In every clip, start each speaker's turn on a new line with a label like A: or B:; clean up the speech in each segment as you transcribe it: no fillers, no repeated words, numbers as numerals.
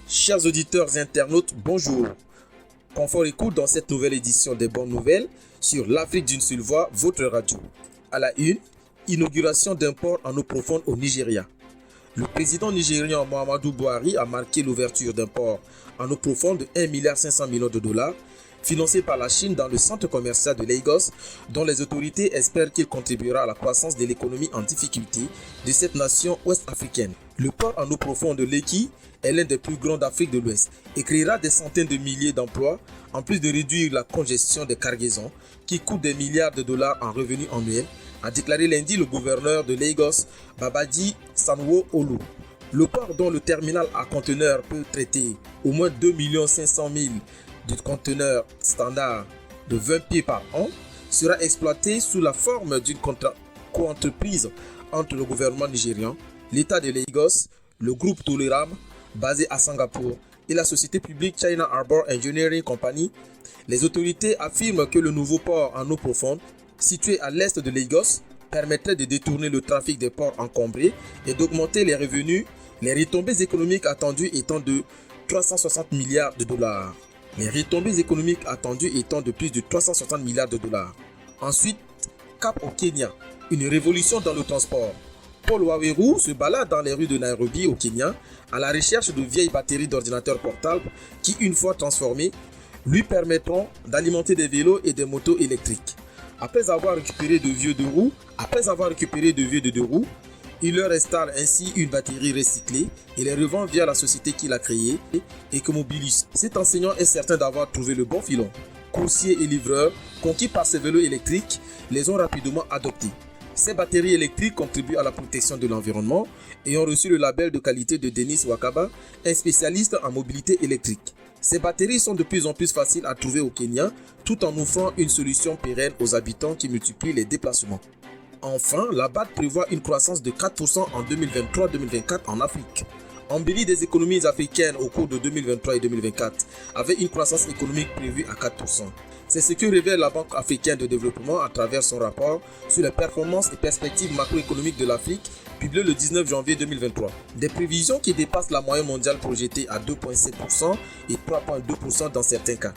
A: Chers auditeurs et internautes, bonjour. Confort écoute dans cette nouvelle édition des bonnes nouvelles sur l'Afrique d'une seule voix, votre radio. À la une, inauguration d'un port en eau profonde au Nigeria. Le président nigérian Muhammadu Buhari a marqué l'ouverture d'un port en eau profonde de 1,5 milliard de dollars, financé par la Chine dans le centre commercial de Lagos, dont les autorités espèrent qu'il contribuera à la croissance de l'économie en difficulté de cette nation ouest-africaine. Le port en eau profonde de Lekki est l'un des plus grands d'Afrique de l'Ouest et créera des centaines de milliers d'emplois, en plus de réduire la congestion des cargaisons qui coûte des milliards de dollars en revenus annuels, a déclaré lundi le gouverneur de Lagos, Babajide Sanwo-Olu. Le port, dont le terminal à conteneurs peut traiter au moins 2 500 000 de conteneurs standards de 20 pieds par an, sera exploité sous la forme d'une coentreprise entre le gouvernement nigérian, l'État de Lagos, le groupe Toleram, basé à Singapour, et la société publique China Harbour Engineering Company. Les autorités affirment que le nouveau port en eau profonde, situé à l'est de Lagos, permettrait de détourner le trafic des ports encombrés et d'augmenter les revenus, les retombées économiques attendues étant de 360 milliards de dollars. Les retombées économiques attendues étant de plus de 360 milliards de dollars. Ensuite, cap au Kenya, une révolution dans le transport. Paul Waweru se balade dans les rues de Nairobi au Kenya à la recherche de vieilles batteries d'ordinateurs portables qui, une fois transformées, lui permettront d'alimenter des vélos et des motos électriques. Après avoir récupéré de vieux deux roues, il leur installe ainsi une batterie recyclée et les revend via la société qu'il a créée, Ecomobilis. Cet enseignant est certain d'avoir trouvé le bon filon. Coursiers et livreurs, conquis par ces vélos électriques, les ont rapidement adoptés. Ces batteries électriques contribuent à la protection de l'environnement et ont reçu le label de qualité de Denis Wakaba, un spécialiste en mobilité électrique. Ces batteries sont de plus en plus faciles à trouver au Kenya, tout en offrant une solution pérenne aux habitants qui multiplient les déplacements. Enfin, la BAD prévoit une croissance de 4% en 2023-2024 en Afrique. Embellie des économies africaines au cours de 2023 et 2024, avec une croissance économique prévue à 4%. C'est ce que révèle la Banque africaine de développement à travers son rapport sur les performances et perspectives macroéconomiques de l'Afrique, publié le 19 janvier 2023. Des prévisions qui dépassent la moyenne mondiale projetée à 2,7% et 3,2% dans certains cas.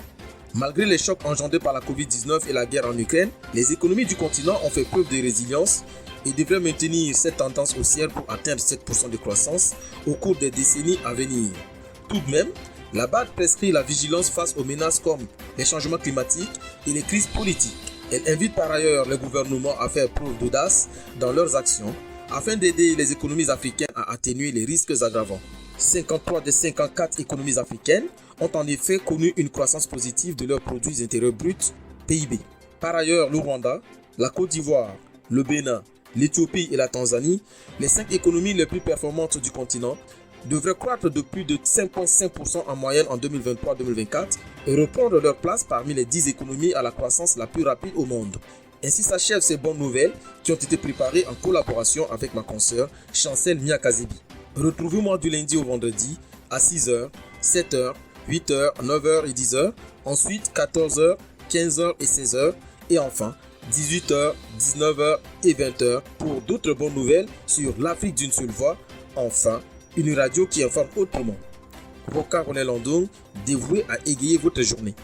A: Malgré les chocs engendrés par la Covid-19 et la guerre en Ukraine, les économies du continent ont fait preuve de résilience et devraient maintenir cette tendance haussière pour atteindre 7% de croissance au cours des décennies à venir. Tout de même, la BAD prescrit la vigilance face aux menaces comme les changements climatiques et les crises politiques. Elle invite par ailleurs les gouvernements à faire preuve d'audace dans leurs actions afin d'aider les économies africaines à atténuer les risques aggravants. 53 des 54 économies africaines ont en effet connu une croissance positive de leurs produits intérieurs bruts, PIB. Par ailleurs, le Rwanda, la Côte d'Ivoire, le Bénin, l'Éthiopie et la Tanzanie, les 5 économies les plus performantes du continent, devraient croître de plus de 5,5% en moyenne en 2023-2024 et reprendre leur place parmi les 10 économies à la croissance la plus rapide au monde. Ainsi s'achèvent ces bonnes nouvelles qui ont été préparées en collaboration avec ma consoeur Chancel Miakazebi. Retrouvez-moi du lundi au vendredi à 6h, 7h, 8h, 9h et 10h, ensuite 14h, 15h et 16h et enfin 18h, 19h et 20h pour d'autres bonnes nouvelles sur l'Afrique d'une seule voix. Enfin, une radio qui informe autrement. Roca Ronel Landung, dévoué à égayer votre journée.